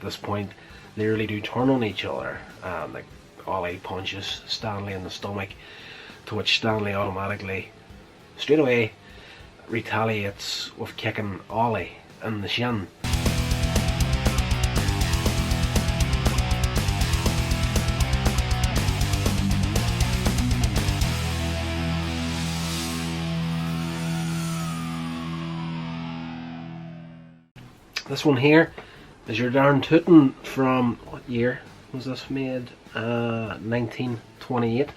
this point, they really do turn on each other. Like Ollie punches Stanley in the stomach, to which Stanley automatically, straight away, retaliates with kicking Ollie in the shin. This one here is You're Darn Tootin from, what year was this made? 1928.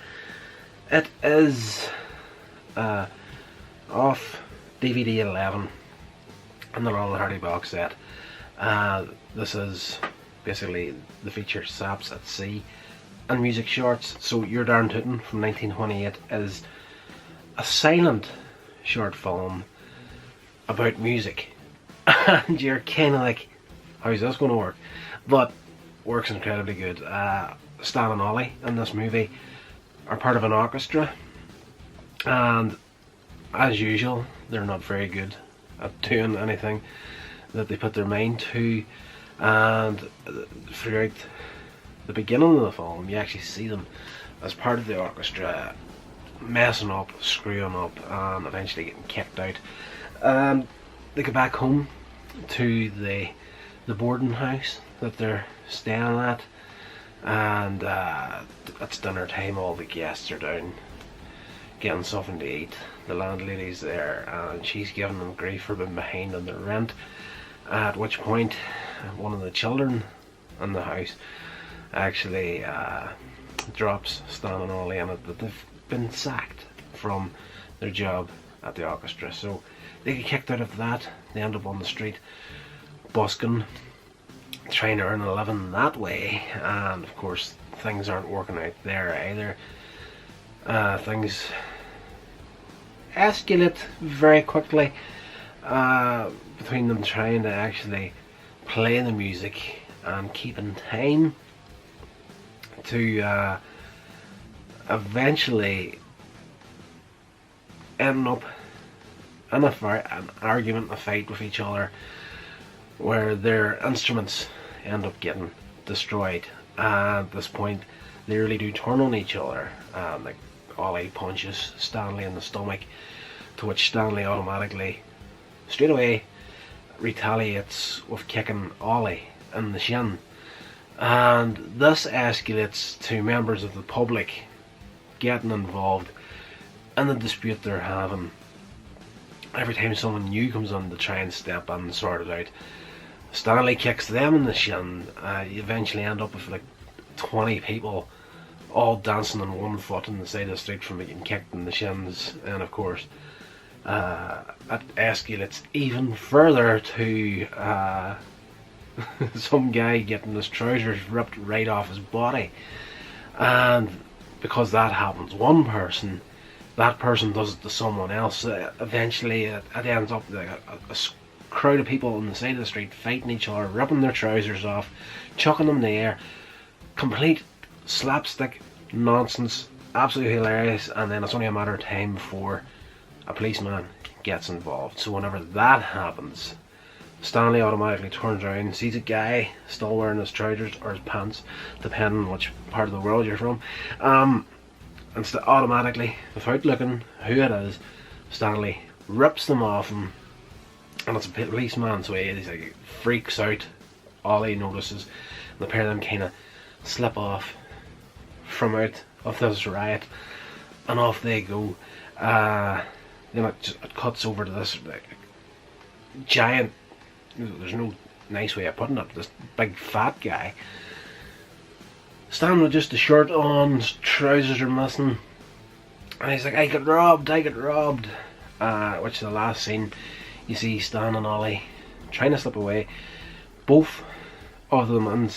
It is off DVD 11 in the Laurel and Hardy box set. This is basically the feature Saps at Sea and music shorts. So You're Darn Tootin from 1928 is a silent short film about music. And you're kind of like, how's this going to work? But works incredibly good. Stan and Ollie in this movie are part of an orchestra, and as usual they're not very good at doing anything that they put their mind to, and throughout the beginning of the film you actually see them as part of the orchestra messing up, screwing up, and eventually getting kicked out. They go back home to the boarding house that they're staying at, and it's dinner time. All the guests are down getting something to eat. The landlady's there and she's giving them grief for being behind on their rent, at which point one of the children in the house actually drops Stan and Ollie in it that they've been sacked from their job at the orchestra. So they get kicked out of that. They end up on the street busking, trying to earn a living that way, and of course things aren't working out there either. Things escalate very quickly between them trying to actually play the music and keeping time to eventually end up in an argument, a fight with each other, where their instruments end up getting destroyed. At this point they really do turn on each other. Like Ollie punches Stanley in the stomach, to which Stanley automatically, straight away, retaliates with kicking Ollie in the shin, and this escalates to members of the public getting involved in the dispute they're having. Every time someone new comes on to try and step in and sort it out, Stanley kicks them in the shin. You eventually end up with like 20 people all dancing on one foot on the side of the street from getting kicked in the shins, and of course it escalates even further to some guy getting his trousers ripped right off his body. And because that happens one person, that person does it to someone else. Eventually it ends up like a crowd of people on the side of the street fighting each other, ripping their trousers off, chucking them in the air. Complete slapstick nonsense, absolutely hilarious. And then it's only a matter of time before a policeman gets involved. So whenever that happens, Stanley automatically turns around, sees a guy still wearing his trousers or his pants, depending on which part of the world you're from, and automatically, without looking who it is, Stanley rips them off him, and it's a policeman, so he's like, freaks out. Ollie notices, and the pair of them kind of slip off from out of this riot, and off they go. Then it cuts over to this like giant, there's no nice way of putting it, this big fat guy standing with just a shirt on, his trousers are missing, and he's like, I got robbed, which is the last scene. You see Stan and Ollie trying to slip away, both of them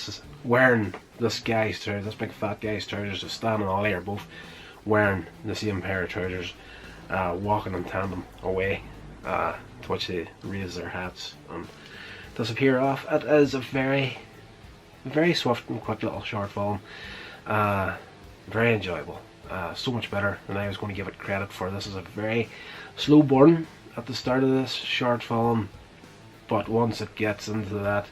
wearing this guy's trousers, this big fat guy's trousers. So Stan and Ollie are both wearing the same pair of trousers, walking in tandem away, to which they raise their hats and disappear off. It is a very swift and quick little short film, very enjoyable, so much better than I was going to give it credit for. This is a very slow burn at the start of this short film, but once it gets into that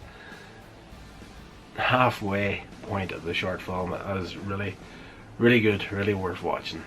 halfway point of the short film is really good, really worth watching.